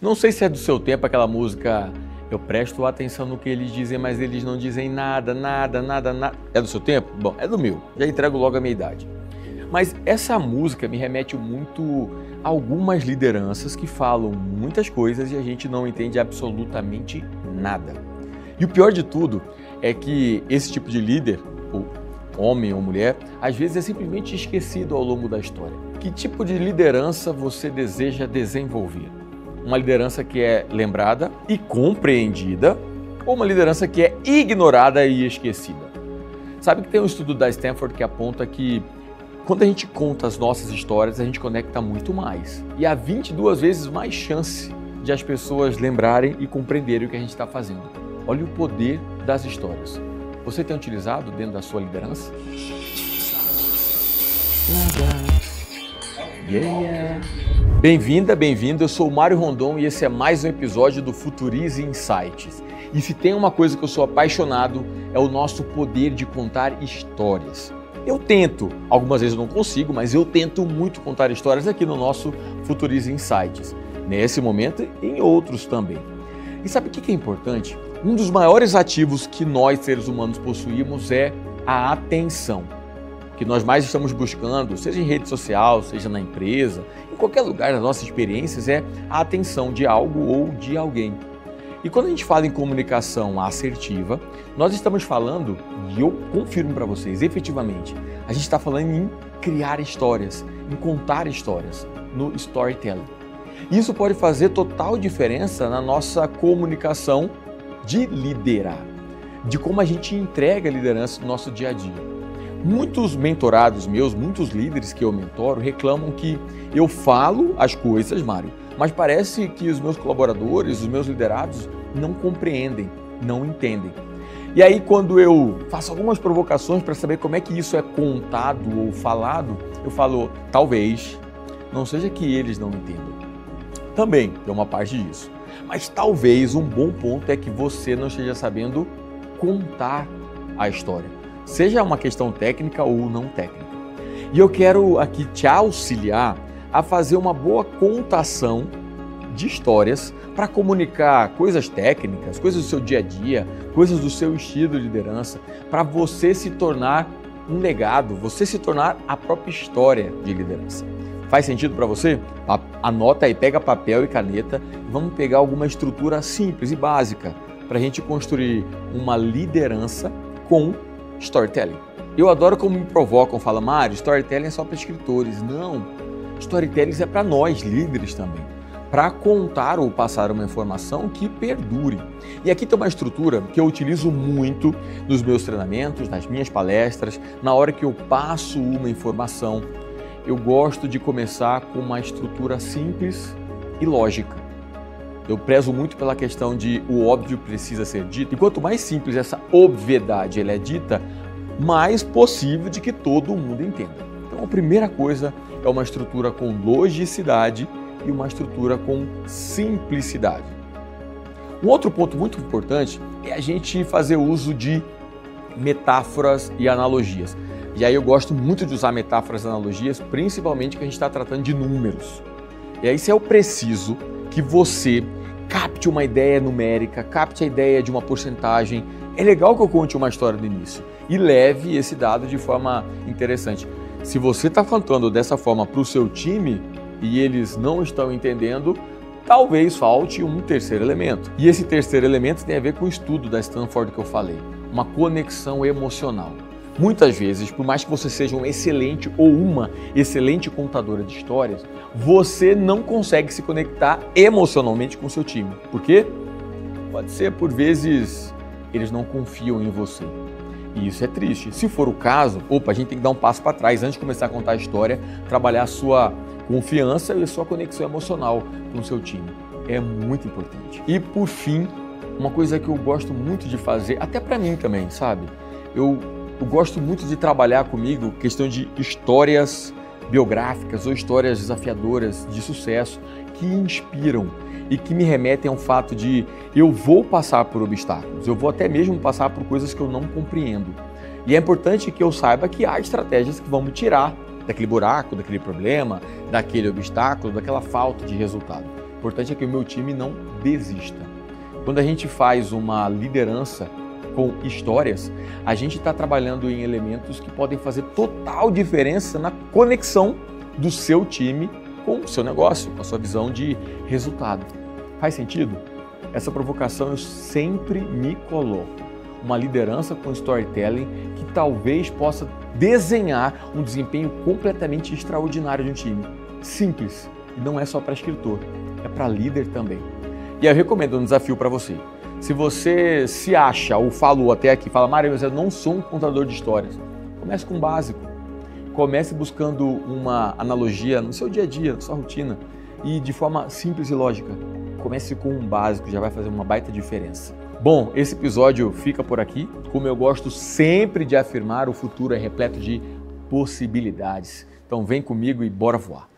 Não sei se é do seu tempo aquela música "Eu presto atenção no que eles dizem, mas eles não dizem nada, nada, nada, nada". É do seu tempo? Bom, é do meu. Já entrego logo a minha idade. Mas essa música me remete muito a algumas lideranças que falam muitas coisas e a gente não entende absolutamente nada. E o pior de tudo é que esse tipo de líder, ou homem ou mulher, às vezes é simplesmente esquecido ao longo da história. Que tipo de liderança você deseja desenvolver? Uma liderança que é lembrada e compreendida ou uma liderança que é ignorada e esquecida? Sabe que tem um estudo da Stanford que aponta que quando a gente conta as nossas histórias, a gente conecta muito mais. E há 22 vezes mais chance de as pessoas lembrarem e compreenderem o que a gente está fazendo. Olha o poder das histórias. Você tem utilizado dentro da sua liderança? Bem-vinda, bem-vindo. Eu sou o Mário Rondon e esse é mais um episódio do Futurize Insights. E se tem uma coisa que eu sou apaixonado, é o nosso poder de contar histórias. Eu tento, algumas vezes eu não consigo, mas eu tento muito contar histórias aqui no nosso Futurize Insights. Nesse momento e em outros também. E sabe o que é importante? Um dos maiores ativos que nós, seres humanos, possuímos é a atenção. O que nós mais estamos buscando, seja em rede social, seja na empresa, em qualquer lugar das nossas experiências, é a atenção de algo ou de alguém. E quando a gente fala em comunicação assertiva, nós estamos falando, e eu confirmo para vocês, efetivamente, a gente está falando em criar histórias, em contar histórias, no storytelling. Isso pode fazer total diferença na nossa comunicação de liderar, de como a gente entrega a liderança no nosso dia a dia. Muitos mentorados meus, muitos líderes que eu mentoro, reclamam que eu falo as coisas, Mário, mas parece que os meus colaboradores, os meus liderados não compreendem, não entendem. E aí quando eu faço algumas provocações para saber como é que isso é contado ou falado, eu falo, talvez, não seja que eles não entendam. Também é uma parte disso. Mas talvez um bom ponto é que você não esteja sabendo contar a história. Seja uma questão técnica ou não técnica. E eu quero aqui te auxiliar a fazer uma boa contação de histórias para comunicar coisas técnicas, coisas do seu dia a dia, coisas do seu estilo de liderança, para você se tornar um legado, você se tornar a própria história de liderança. Faz sentido para você? Anota aí, pega papel e caneta e vamos pegar alguma estrutura simples e básica para a gente construir uma liderança com storytelling. Eu adoro como me provocam, falam, Mário, storytelling é só para escritores. Não, storytelling é para nós, líderes também, para contar ou passar uma informação que perdure. E aqui tem uma estrutura que eu utilizo muito nos meus treinamentos, nas minhas palestras, na hora que eu passo uma informação. Eu gosto de começar com uma estrutura simples e lógica. Eu prezo muito pela questão de o óbvio precisa ser dito. E quanto mais simples essa obviedade ela é dita, mais possível de que todo mundo entenda. Então a primeira coisa é uma estrutura com logicidade e uma estrutura com simplicidade. Um outro ponto muito importante é a gente fazer uso de metáforas e analogias. E aí eu gosto muito de usar metáforas e analogias, principalmente que a gente está tratando de números. E aí se eu preciso que você capte uma ideia numérica, capte a ideia de uma porcentagem, é legal que eu conte uma história do início e leve esse dado de forma interessante. Se você está contando dessa forma para o seu time e eles não estão entendendo, talvez falte um terceiro elemento. E esse terceiro elemento tem a ver com o estudo da Stanford que eu falei, uma conexão emocional. Muitas vezes, por mais que você seja um excelente ou uma excelente contadora de histórias, você não consegue se conectar emocionalmente com o seu time. Por quê? Pode ser, por vezes, eles não confiam em você. E isso é triste. Se for o caso, a gente tem que dar um passo para trás antes de começar a contar a história, trabalhar a sua confiança e a sua conexão emocional com o seu time. É muito importante. E por fim, uma coisa que eu gosto muito de fazer, até para mim também, sabe? Eu gosto muito de trabalhar comigo questão de histórias biográficas ou histórias desafiadoras de sucesso que inspiram e que me remetem ao fato de eu vou passar por obstáculos, eu vou até mesmo passar por coisas que eu não compreendo. E é importante que eu saiba que há estratégias que vão me tirar daquele buraco, daquele problema, daquele obstáculo, daquela falta de resultado. importante é que o meu time não desista. Quando a gente faz uma liderança com histórias, a gente está trabalhando em elementos que podem fazer total diferença na conexão do seu time com o seu negócio, com a sua visão de resultado. Faz sentido? Essa provocação eu sempre me coloco. Uma liderança com storytelling que talvez possa desenhar um desempenho completamente extraordinário de um time. Simples. E não é só para escritor, é para líder também. E eu recomendo um desafio para você. Se você se acha ou falou até aqui, fala, Mário, mas eu não sou um contador de histórias. Comece com o básico. Comece buscando uma analogia no seu dia a dia, na sua rotina e de forma simples e lógica. Comece com um básico, já vai fazer uma baita diferença. Bom, esse episódio fica por aqui. Como eu gosto sempre de afirmar, o futuro é repleto de possibilidades. Então vem comigo e bora voar.